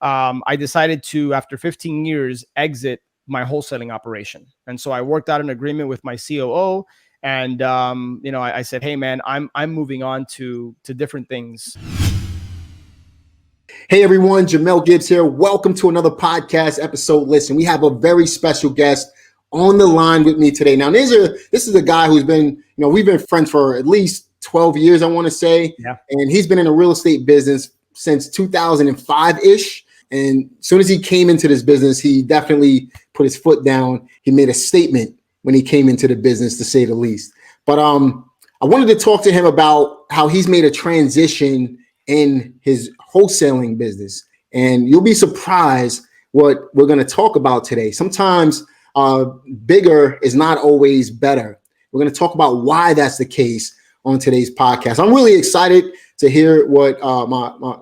I decided to, after 15 years, exit my wholesaling operation. And so I worked out an agreement with my COO. And, I said, hey, man, I'm moving on to different things. Hey, everyone. Jamel Gibbs here. Welcome to another podcast episode. Listen, we have a very special guest on the line with me today. Now, this is a guy who's been, we've been friends for at least 12 years, I want to say. Yeah. And he's been in the real estate business since 2005-ish. And as soon as he came into this business, he definitely put his foot down. He made a statement when he came into the business, to say the least. But I wanted to talk to him about how he's made a transition in his wholesaling business. And you'll be surprised what we're going to talk about today. Sometimes bigger is not always better. We're going to talk about why that's the case on today's podcast. I'm really excited to hear what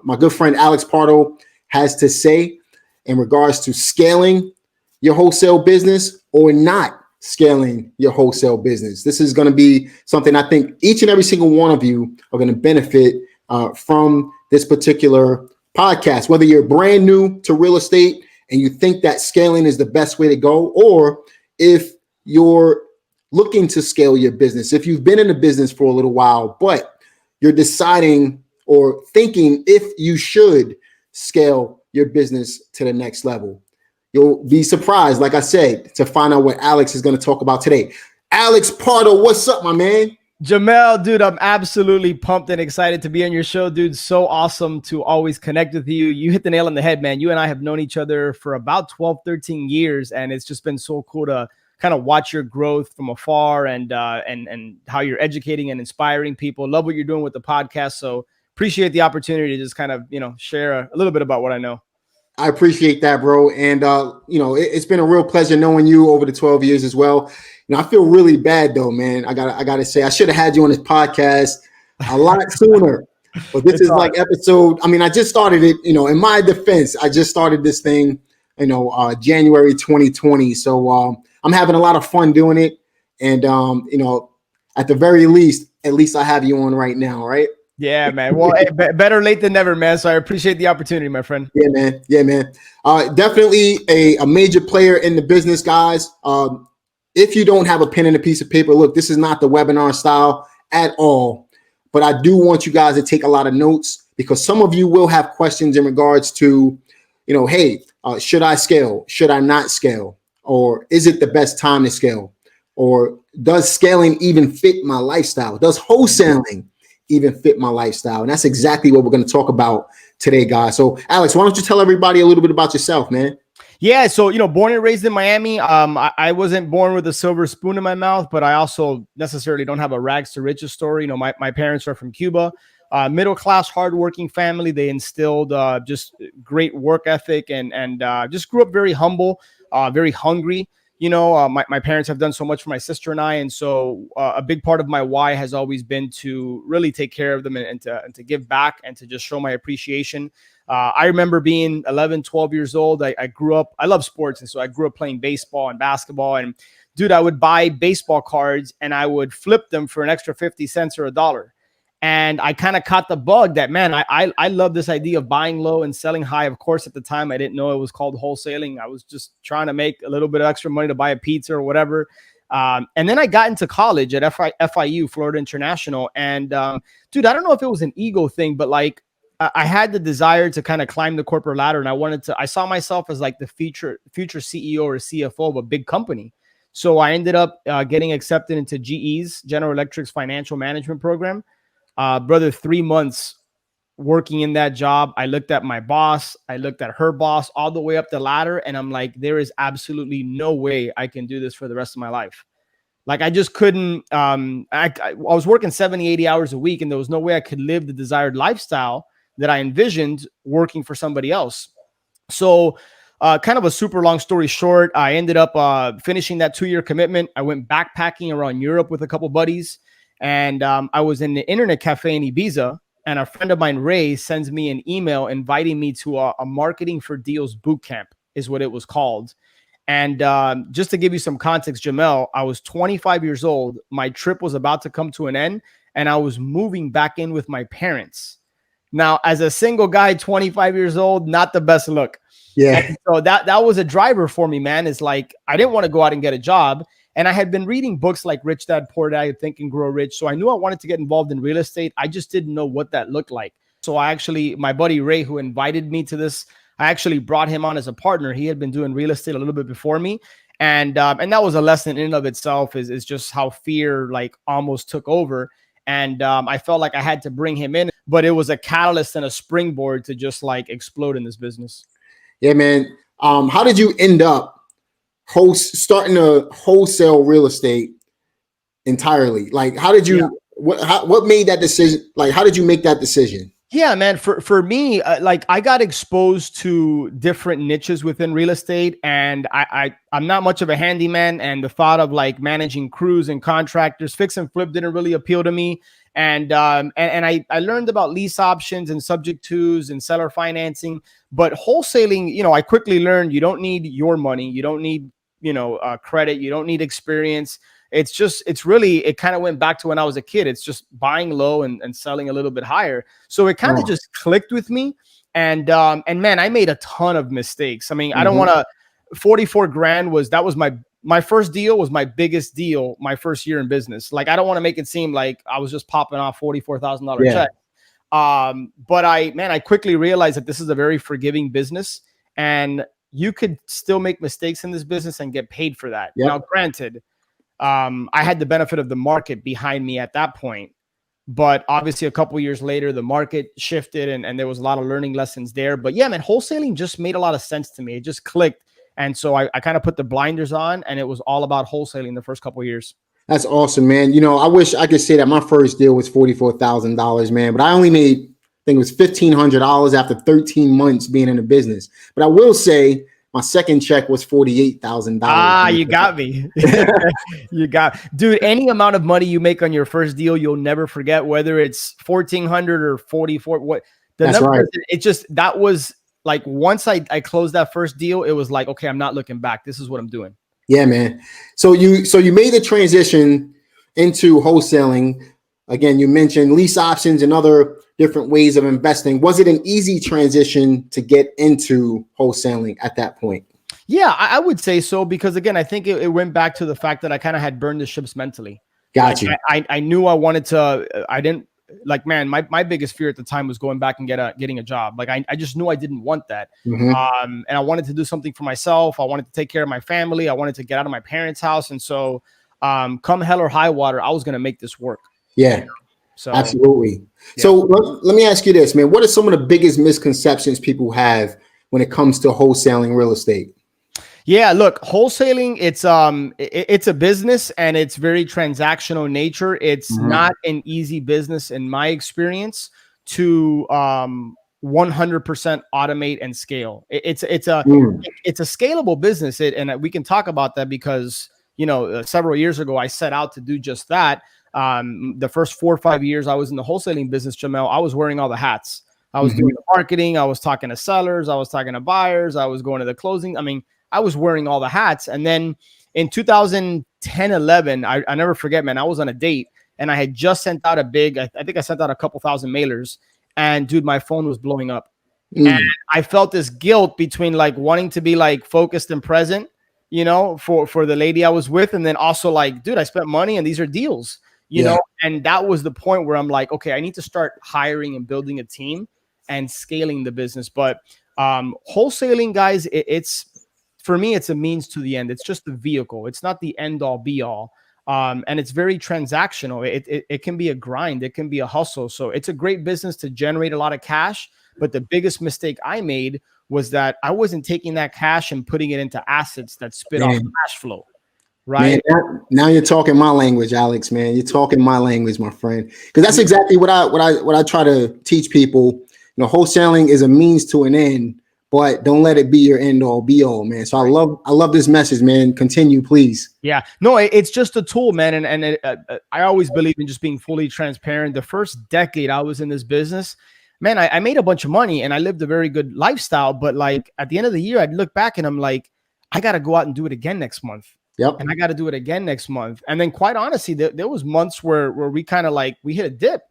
my good friend Alex Pardo has to say in regards to scaling your wholesale business or not scaling your wholesale business. This is going to be something I think each and every single one of you are going to benefit from this particular podcast, whether you're brand new to real estate and you think that scaling is the best way to go, or if you're looking to scale your business, if you've been in the business for a little while, but you're deciding or thinking if you should scale your business to the next level. You'll be surprised, like I said, to find out what Alex is going to talk about today. Alex Pardo, what's up, my man? Jamel, dude, I'm absolutely pumped and excited to be on your show, dude. So awesome to always connect with you. You hit the nail on the head, man. You and I have known each other for about 12, 13 years, and it's just been so cool to kind of watch your growth from afar and how you're educating and inspiring people. Love what you're doing with the podcast. So appreciate the opportunity to just kind of, share a little bit about what I know. I appreciate that, bro. And, it's been a real pleasure knowing you over the 12 years as well. I feel really bad, though, man. I gotta say, I should have had you on this podcast a lot sooner. But this is like episode. I just started it, in my defense, I just started this thing, January 2020. So I'm having a lot of fun doing it. And, at the very least, at least I have you on right now, right? Yeah, man. Well, hey, better late than never, man. So I appreciate the opportunity, my friend. Yeah, man. Definitely a major player in the business, guys. If you don't have a pen and a piece of paper, look, this is not the webinar style at all. But I do want you guys to take a lot of notes, because some of you will have questions in regards to, hey, should I scale? Should I not scale? Or is it the best time to scale? Or does scaling even fit my lifestyle? Does wholesaling even fit my lifestyle? And that's exactly what we're going to talk about today, guys. So Alex, why don't you tell everybody a little bit about yourself, man? Yeah. So, born and raised in Miami. I wasn't born with a silver spoon in my mouth, but I also necessarily don't have a rags to riches story. My parents are from Cuba, middle-class, hardworking family. They instilled just great work ethic and just grew up very humble, very hungry. My parents have done so much for my sister and I. And so a big part of my why has always been to really take care of them and to give back and to just show my appreciation. I remember being 11, 12 years old. I grew up, I love sports. And so I grew up playing baseball and basketball. And dude, I would buy baseball cards and I would flip them for an extra 50 cents or $1. And I kind of caught the bug that, man, I love this idea of buying low and selling high. Of course, at the time, I didn't know it was called wholesaling. I was just trying to make a little bit of extra money to buy a pizza or whatever. And then I got into college at FIU, Florida International. And dude, I don't know if it was an ego thing, but like I had the desire to kind of climb the corporate ladder. And I saw myself as like the future CEO or CFO of a big company. So I ended up getting accepted into GE's, General Electric's financial management program. Brother, 3 months working in that job, I looked at my boss, I looked at her boss, all the way up the ladder. And I'm like, there is absolutely no way I can do this for the rest of my life. Like I just couldn't, I was working 70, 80 hours a week, and there was no way I could live the desired lifestyle that I envisioned working for somebody else. So kind of a super long story short, I ended up finishing that 2-year commitment. I went backpacking around Europe with a couple buddies. And I was in the internet cafe in Ibiza, and a friend of mine, Ray, sends me an email inviting me to a marketing for deals boot camp is what it was called. And just to give you some context, Jamel, I was 25 years old. My trip was about to come to an end, and I was moving back in with my parents. Now, as a single guy, 25 years old, not the best look. Yeah. And so that was a driver for me, man. Is like, I didn't want to go out and get a job. And I had been reading books like Rich Dad, Poor Dad, Think and Grow Rich. So I knew I wanted to get involved in real estate. I just didn't know what that looked like. So my buddy Ray, who invited me to this, I actually brought him on as a partner. He had been doing real estate a little bit before me. And that was a lesson in and of itself, is just how fear like almost took over. And I felt like I had to bring him in, but it was a catalyst and a springboard to just like explode in this business. Yeah, man. How did you end up starting to wholesale real estate entirely? Like, how did you, what made that decision? Like, how did you make that decision? Yeah, man. For me, like I got exposed to different niches within real estate, and I'm not much of a handyman, and the thought of like managing crews and contractors, fix and flip didn't really appeal to me. And I learned about lease options and subject tos and seller financing, but wholesaling, I quickly learned you don't need your money, you don't need credit, you don't need experience. It kind of went back to when I was a kid. It's just buying low and selling a little bit higher. So it kind of just clicked with me. And man, I made a ton of mistakes. I mean, I don't want to, 44 grand was my first deal, was my biggest deal my first year in business. Like, I don't want to make it seem like I was just popping off $44,000 check. But I quickly realized that this is a very forgiving business, and you could still make mistakes in this business and get paid for that. Now, granted, I had the benefit of the market behind me at that point, but obviously a couple of years later, the market shifted and there was a lot of learning lessons there. But yeah, man, wholesaling just made a lot of sense to me. It just clicked. And so I kind of put the blinders on, and it was all about wholesaling the first couple of years. That's awesome, man. I wish I could say that my first deal was $44,000, man, but I only made, I think it was $1,500 after 13 months being in the business. But I will say, my second check was $48,000. You got me. Dude, any amount of money you make on your first deal, you'll never forget, whether it's 1,400 or 44. That's right. That was like, once I closed that first deal, it was like, okay, I'm not looking back. This is what I'm doing. Yeah, man. So you made the transition into wholesaling. Again, you mentioned lease options and other different ways of investing. Was it an easy transition to get into wholesaling at that point? Yeah, I would say so, because again, I think it went back to the fact that I kind of had burned the ships mentally. Got you. I knew I wanted to, I didn't like, man, my biggest fear at the time was going back and getting a job. Like, I just knew I didn't want that. And I wanted to do something for myself. I wanted to take care of my family. I wanted to get out of my parents' house. And so come hell or high water, I was going to make this work. Yeah. So absolutely. Yeah. So let me ask you this, man. What are some of the biggest misconceptions people have when it comes to wholesaling real estate? Yeah, look, wholesaling, it's a business, and it's very transactional nature. It's not an easy business, in my experience, to 100% automate and scale. It's a scalable business, and we can talk about that because several years ago I set out to do just that. The first 4 or 5 years I was in the wholesaling business, Jamel, I was wearing all the hats. I was doing the marketing. I was talking to sellers. I was talking to buyers. I was going to the closing. I mean, I was wearing all the hats. And then in 2010, 11, I never forget, man, I was on a date, and I had just sent out I think I sent out a couple thousand mailers, and dude, my phone was blowing up. And I felt this guilt between like wanting to be like focused and present, for the lady I was with. And then also like, dude, I spent money and these are deals, you know? And that was the point where I'm like, okay, I need to start hiring and building a team and scaling the business. But wholesaling, guys, for me, it's a means to the end. It's just the vehicle. It's not the end all be all. And it's very transactional. It can be a grind. It can be a hustle. So it's a great business to generate a lot of cash. But the biggest mistake I made was that I wasn't taking that cash and putting it into assets that spit off cash flow. Right. Man, now you're talking my language, Alex, man. You're talking my language, my friend. Because that's exactly what I try to teach people. Wholesaling is a means to an end, but don't let it be your end all be all, man. So I love this message, man. Continue, please. Yeah, no, it's just a tool, man. And I always believe in just being fully transparent. The first decade I was in this business, man, I made a bunch of money and I lived a very good lifestyle. But like at the end of the year, I'd look back and I'm like, I got to go out and do it again next month. Yep. And I got to do it again next month. And then quite honestly, there was months where we kind of like, we hit a dip.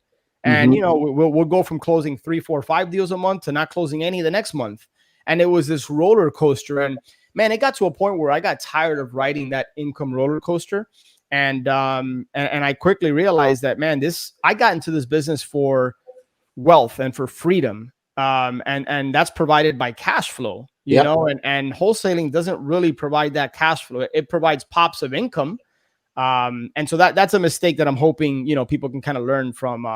And, we'll go from closing 3, 4, 5 deals a month to not closing any the next month. And it was this roller coaster. And man, it got to a point where I got tired of riding that income roller coaster. And I quickly realized that, man, I got into this business for wealth and for freedom. And that's provided by cash flow, you know, and wholesaling doesn't really provide that cash flow. It provides pops of income. And so that's a mistake that I'm hoping, people can kind of learn from,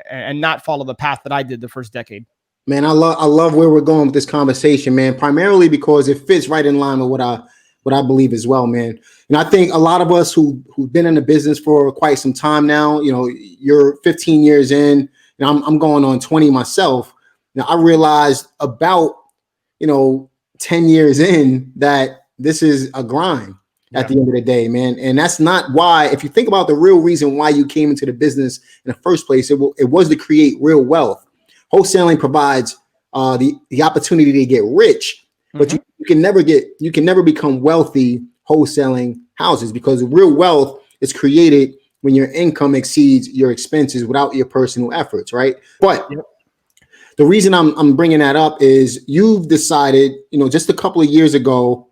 and not follow the path that I did the first decade. Man, I love where we're going with this conversation, man, primarily because it fits right in line with what I believe as well, man. And I think a lot of us who've been in the business for quite some time now, you're 15 years in, and I'm going on 20 myself. Now I realized about, 10 years in that this is a grind at the end of the day, man. And that's not why, if you think about the real reason why you came into the business in the first place, it was to create real wealth. Wholesaling provides the opportunity to get rich, but you can never become wealthy wholesaling houses, because real wealth is created when your income exceeds your expenses without your personal efforts, right? But the reason I'm bringing that up is you've decided, just a couple of years ago,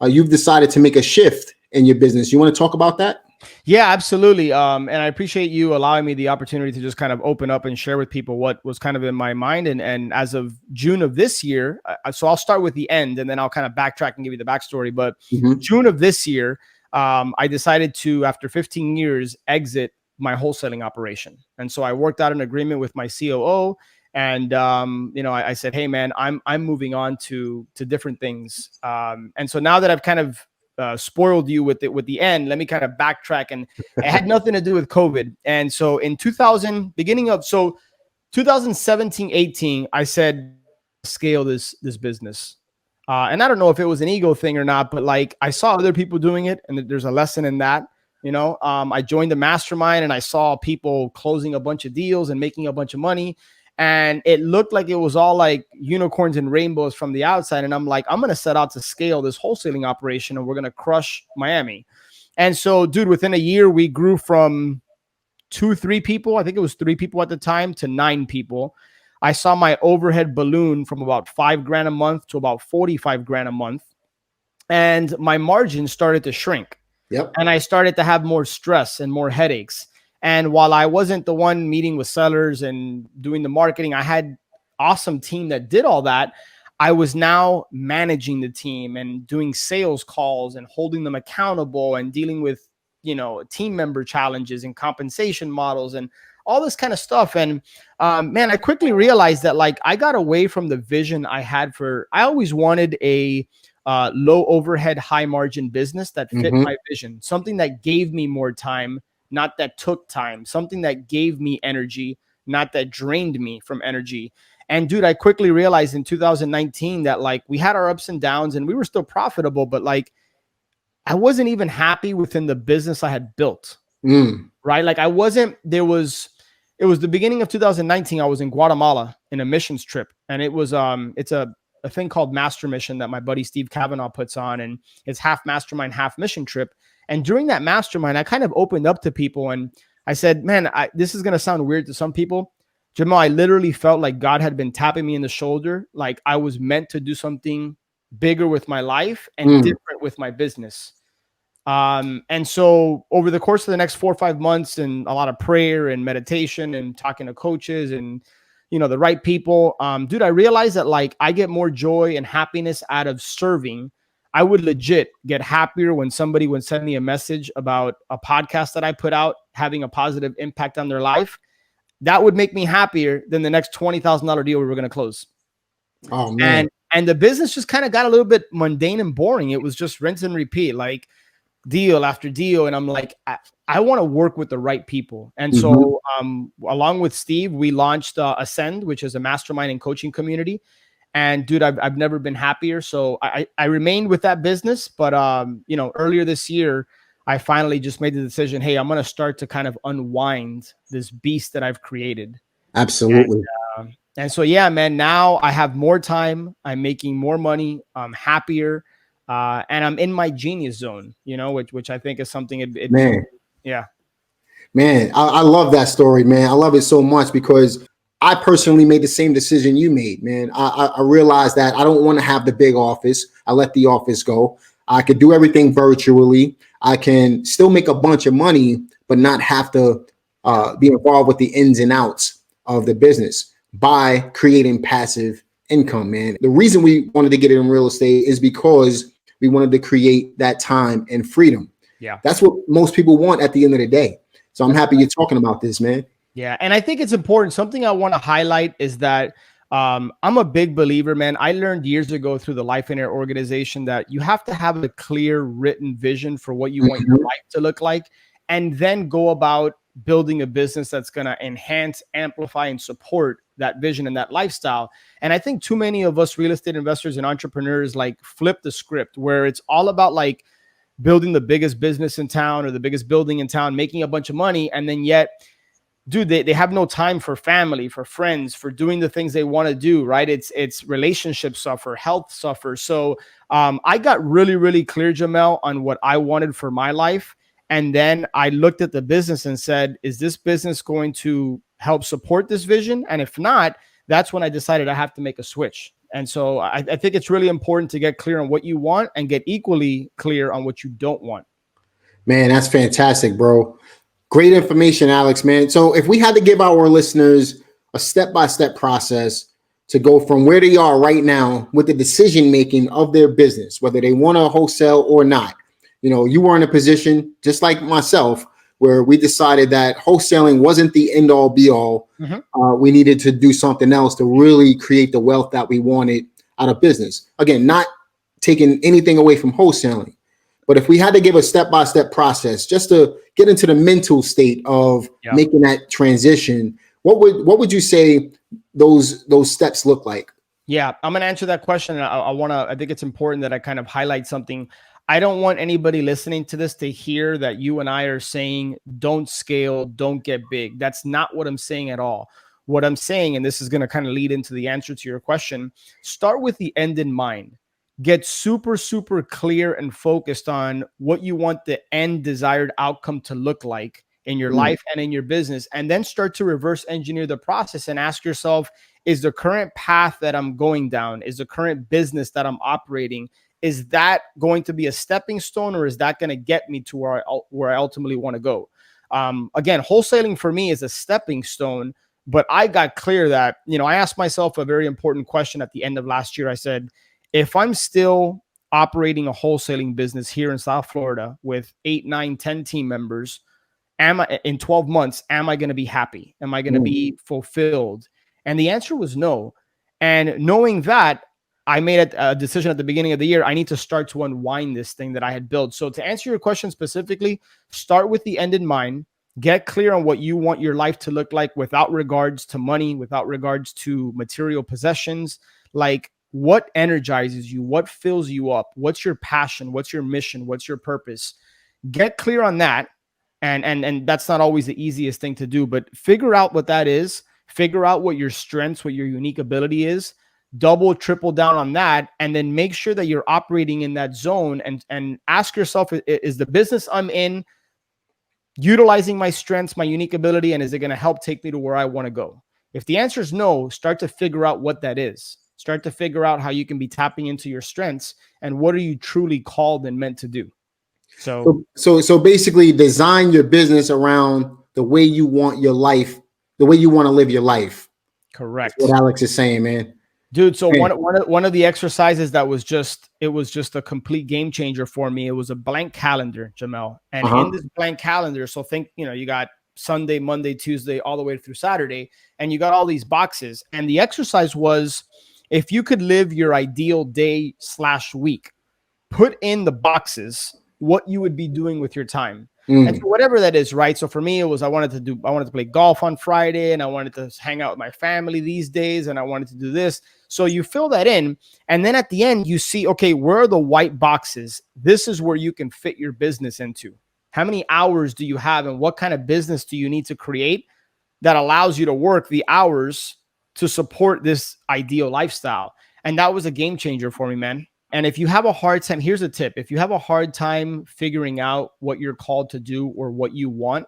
you've decided to make a shift in your business. You want to talk about that? Yeah, absolutely. And I appreciate you allowing me the opportunity to just kind of open up and share with people what was kind of in my mind. And as of June of this year, so I'll start with the end and then I'll kind of backtrack and give you the backstory. But June of this year, I decided to, after 15 years, exit my wholesaling operation. And so I worked out an agreement with my COO. And, I said, hey, man, I'm moving on to different things. And so now that I've kind of spoiled you with the end, let me kind of backtrack. And it had nothing to do with COVID. And so in 2017, 18, I said, scale this business. And I don't know if it was an ego thing or not, but like I saw other people doing it, and there's a lesson in that. I joined the mastermind and I saw people closing a bunch of deals and making a bunch of money. And it looked like it was all like unicorns and rainbows from the outside. And I'm like, I'm going to set out to scale this wholesaling operation and we're going to crush Miami. And so, dude, within a year, we grew from 3 people. I think it was 3 people at the time to 9 people. I saw my overhead balloon from about $5,000 a month to about $45,000 a month. And my margin started to shrink. And I started to have more stress and more headaches. And while I wasn't the one meeting with sellers and doing the marketing, I had awesome team that did all that. I was now managing the team and doing sales calls and holding them accountable and dealing with, team member challenges and compensation models and all this kind of stuff. And man, I quickly realized that like I got away from the vision I had I always wanted a low overhead, high margin business that fit my vision, something that gave me more time, not that took time, something that gave me energy, not that drained me from energy. And dude, I quickly realized in 2019 that like we had our ups and downs and we were still profitable, but like I wasn't even happy within the business I had built. Right? Like it was the beginning of 2019. I was in Guatemala in a missions trip, and it was it's a thing called Master Mission that my buddy Steve Kavanaugh puts on, and it's half mastermind, half mission trip. And during that mastermind, I kind of opened up to people and I said, man, this is going to sound weird to some people. Jamel, I literally felt like God had been tapping me in the shoulder. Like I was meant to do something bigger with my life and different with my business. And so over the course of the next 4 or 5 months and a lot of prayer and meditation and talking to coaches and, the right people, dude, I realized that like I get more joy and happiness out of serving. I would legit get happier when somebody would send me a message about a podcast that I put out having a positive impact on their life. That would make me happier than the next $20,000 deal we were going to close. Oh man. And the business just kind of got a little bit mundane and boring. It was just rinse and repeat, like deal after deal. And I'm like, I want to work with the right people. And so along with Steve, we launched Ascend, which is a mastermind and coaching community. And dude, I've never been happier. So I remained with that business. But, earlier this year, I finally just made the decision, hey, I'm going to start to kind of unwind this beast that I've created. Absolutely. And so, yeah, man, now I have more time. I'm making more money. I'm happier. And I'm in my genius zone, which I think is something. Man. Yeah. Man, I love that story, man. I love it so much because I personally made the same decision you made, man. I realized that I don't want to have the big office. I let the office go. I could do everything virtually. I can still make a bunch of money, but not have to be involved with the ins and outs of the business by creating passive income, man. The reason we wanted to get it in real estate is because we wanted to create that time and freedom. Yeah. That's what most people want at the end of the day. So I'm happy you're talking about this, man. Yeah. And I think it's important. Something I want to highlight is that I'm a big believer, man. I learned years ago through the Life and Air organization that you have to have a clear written vision for what you want your life to look like, and then go about building a business that's going to enhance, amplify, and support that vision and that lifestyle. And I think too many of us real estate investors and entrepreneurs like flip the script where it's all about like building the biggest business in town or the biggest building in town, making a bunch of money. And then yet, dude, they have no time for family, for friends, for doing the things they want to do, right? It's relationships suffer, health suffers. So I got really, really clear, Jamel, on what I wanted for my life. And then I looked at the business and said, is this business going to help support this vision? And if not, that's when I decided I have to make a switch. And so I think it's really important to get clear on what you want and get equally clear on what you don't want. Man, that's fantastic, bro. Great information, Alex, man. So if we had to give our listeners a step-by-step process to go from where they are right now with the decision-making of their business, whether they want to wholesale or not, you know, you were in a position just like myself where we decided that wholesaling wasn't the end-all be-all. We needed to do something else to really create the wealth that we wanted out of business. Again, not taking anything away from wholesaling. But if we had to give a step-by-step process just to get into the mental state of making that transition, what would you say those steps look like? Yeah, I'm going to answer that question. I think it's important that I kind of highlight something. I don't want anybody listening to this to hear that you and I are saying, don't scale, don't get big. That's not what I'm saying at all. What I'm saying, and this is going to kind of lead into the answer to your question, start with the end in mind. Get super, super clear and focused on what you want the end desired outcome to look like in your life and in your business. And then start to reverse engineer the process and ask yourself, is the current path that I'm going down, is the current business that I'm operating, is that going to be a stepping stone, or is that going to get me to where I ultimately want to go? Again, wholesaling for me is a stepping stone, but I got clear that, you know, I asked myself a very important question at the end of last year. I said, if I'm still operating a wholesaling business here in South Florida with 8, 9, 10 team members, in 12 months, am I going to be happy? Am I going to be fulfilled? And the answer was no. And knowing that, I made a decision at the beginning of the year, I need to start to unwind this thing that I had built. So to answer your question specifically, start with the end in mind, get clear on what you want your life to look like without regards to money, without regards to material possessions. Like, what energizes you? What fills you up? What's your passion? What's your mission? What's your purpose? Get clear on that. And that's not always the easiest thing to do, but figure out what that is. Figure out what your strengths, what your unique ability is. Double, triple down on that, and then make sure that you're operating in that zone and ask yourself, is the business I'm in utilizing my strengths, my unique ability, and is it going to help take me to where I want to go? If the answer is no, start to figure out what that is. Start to figure out how you can be tapping into your strengths and what are you truly called and meant to do. So basically design your business around the way you want your life, the way you want to live your life. Correct. That's what Alex is saying, man. Dude, so one of the exercises that was just a complete game changer for me. It was a blank calendar, Jamel. And in this blank calendar, so think, you know, you got Sunday, Monday, Tuesday, all the way through Saturday, and you got all these boxes. And the exercise was, if you could live your ideal day/week, put in the boxes what you would be doing with your time. And so whatever that is, right? So for me, it was I wanted to play golf on Friday, and I wanted to hang out with my family these days, and I wanted to do this. So you fill that in, and then at the end, you see, okay, where are the white boxes? This is where you can fit your business into. How many hours do you have, and what kind of business do you need to create that allows you to work the hours to support this ideal lifestyle? And that was a game changer for me, man. And if you have a hard time, here's a tip. If you have a hard time figuring out what you're called to do or what you want,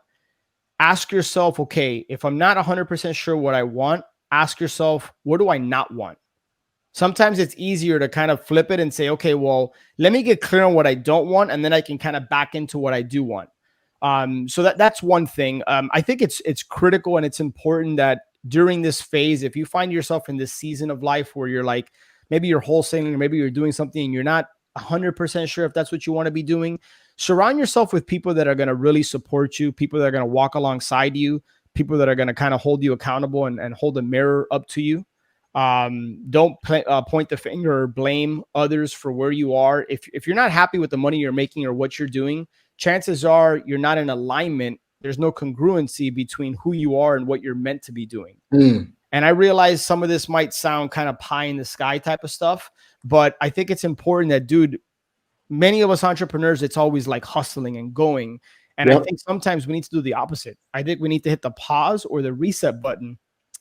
ask yourself, okay, if I'm not 100% sure what I want, ask yourself, what do I not want? Sometimes it's easier to kind of flip it and say, okay, well, let me get clear on what I don't want, and then I can kind of back into what I do want. So that's one thing. I think it's critical and it's important that during this phase, if you find yourself in this season of life where you're like, maybe you're wholesaling or maybe you're doing something and you're not 100% sure if that's what you want to be doing, surround yourself with people that are going to really support you, people that are going to walk alongside you, people that are going to kind of hold you accountable and hold a mirror up to you. Don't point the finger or blame others for where you are. If you're not happy with the money you're making or what you're doing, chances are you're not in alignment. There's no congruency between who you are and what you're meant to be doing. And I realize some of this might sound kind of pie in the sky type of stuff, but I think it's important that, dude, many of us entrepreneurs, it's always like hustling and going. And I think sometimes we need to do the opposite. I think we need to hit the pause or the reset button.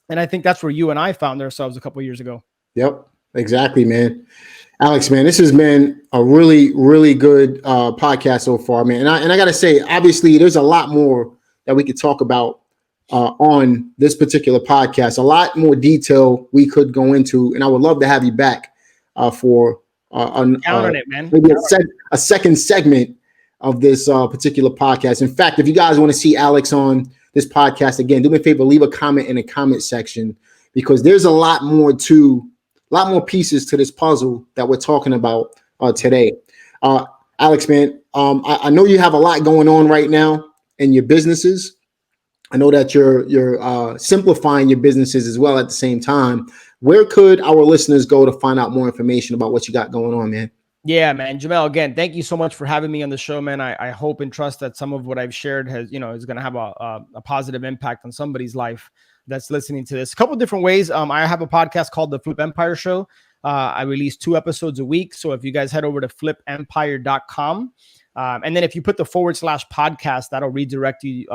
And I think that's where you and I found ourselves a couple of years ago. Yep, exactly, man. Alex, man, this has been a really, really good podcast so far, man. And I got to say, obviously, there's a lot more that we could talk about on this particular podcast. A lot more detail we could go into, and I would love to have you back for count on it, man. Maybe a second segment of this particular podcast. In fact, if you guys want to see Alex on this podcast again, do me a favor, leave a comment in the comment section, because there's a lot more pieces to this puzzle that we're talking about today. Alex, man, I know you have a lot going on right now in your businesses. I know that you're simplifying your businesses as well at the same time. Where could our listeners go to find out more information about what you got going on, man? Yeah, man. Jamel, again, thank you so much for having me on the show, man. I hope and trust that some of what I've shared is going to have a positive impact on somebody's life that's listening to this. A couple different ways. I have a podcast called The Flip Empire Show. I release 2 episodes a week. So if you guys head over to flipempire.com, and then if you put the /podcast, that'll redirect you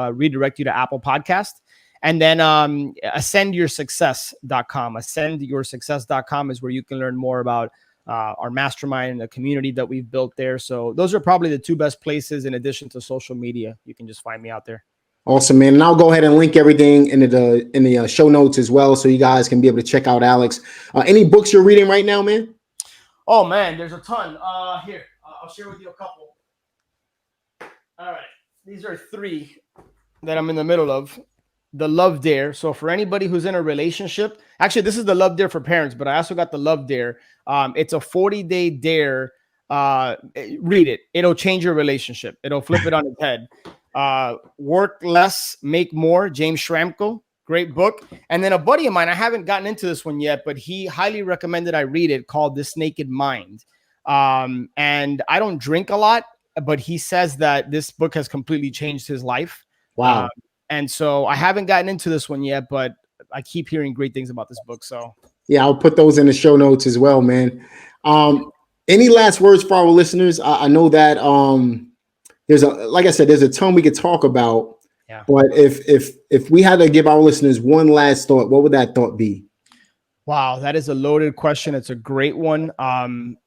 to Apple Podcast. And then ascendyoursuccess.com. Ascendyoursuccess.com is where you can learn more about our mastermind and the community that we've built there. So those are probably the 2 best places in addition to social media. You can just find me out there. Awesome, man. And I'll go ahead and link everything in the show notes as well, so you guys can be able to check out Alex. Any books you're reading right now, man? Oh, man, there's a ton. Here, I'll share with you a couple. All right. These are 3 that I'm in the middle of. The Love Dare. So for anybody who's in a relationship, actually, this is the Love Dare for parents, but I also got the Love Dare. It's a 40-day dare. Read it. It'll change your relationship. It'll flip it on its head. Work Less, Make More, James Schramko. Great book. And then a buddy of mine, I haven't gotten into this one yet, but he highly recommended I read it, called This Naked Mind. And I don't drink a lot, but he says that this book has completely changed his life. Wow. And so I haven't gotten into this one yet, but I keep hearing great things about this book. So yeah, I'll put those in the show notes as well, man. Any last words for our listeners? I know that there's a ton we could talk about. Yeah. But if we had to give our listeners one last thought, what would that thought be? Wow, that is a loaded question. It's a great one.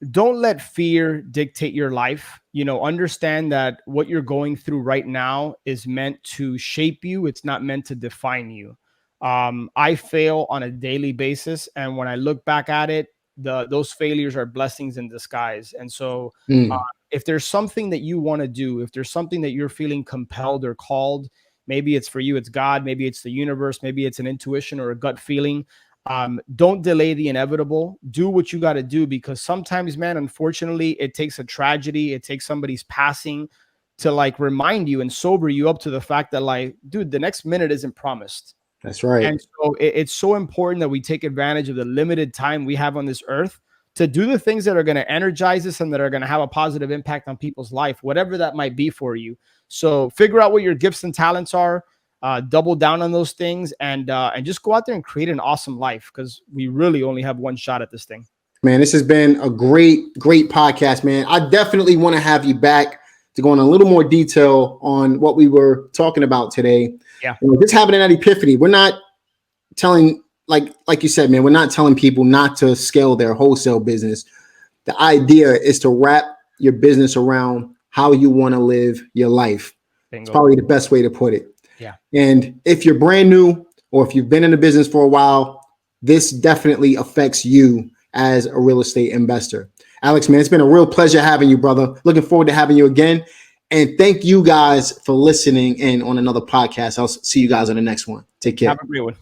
Don't let fear dictate your life. Understand that what you're going through right now is meant to shape you. It's not meant to define you. I fail on a daily basis. And when I look back at it, those failures are blessings in disguise. And so if there's something that you want to do, if there's something that you're feeling compelled or called, maybe it's for you, it's God, maybe it's the universe, maybe it's an intuition or a gut feeling. Don't delay the inevitable. Do what you got to do, because sometimes, man, unfortunately, it takes a tragedy. It takes somebody's passing to remind you and sober you up to the fact that dude, the next minute isn't promised. That's right. And so it's so important that we take advantage of the limited time we have on this earth to do the things that are going to energize us and that are going to have a positive impact on people's life, whatever that might be for you. So figure out what your gifts and talents are. Double down on those things and just go out there and create an awesome life, because we really only have one shot at this thing. Man, this has been a great podcast, man. I definitely want to have you back to go in a little more detail on what we were talking about today. Yeah. Just having that epiphany. We're not telling, like you said, man, we're not telling people not to scale their wholesale business. The idea is to wrap your business around how you want to live your life. Bingo. It's probably the best way to put it. Yeah. And if you're brand new or if you've been in the business for a while, this definitely affects you as a real estate investor. Alex, man, it's been a real pleasure having you, brother. Looking forward to having you again. And thank you guys for listening in on another podcast. I'll see you guys on the next one. Take care. Have a great one.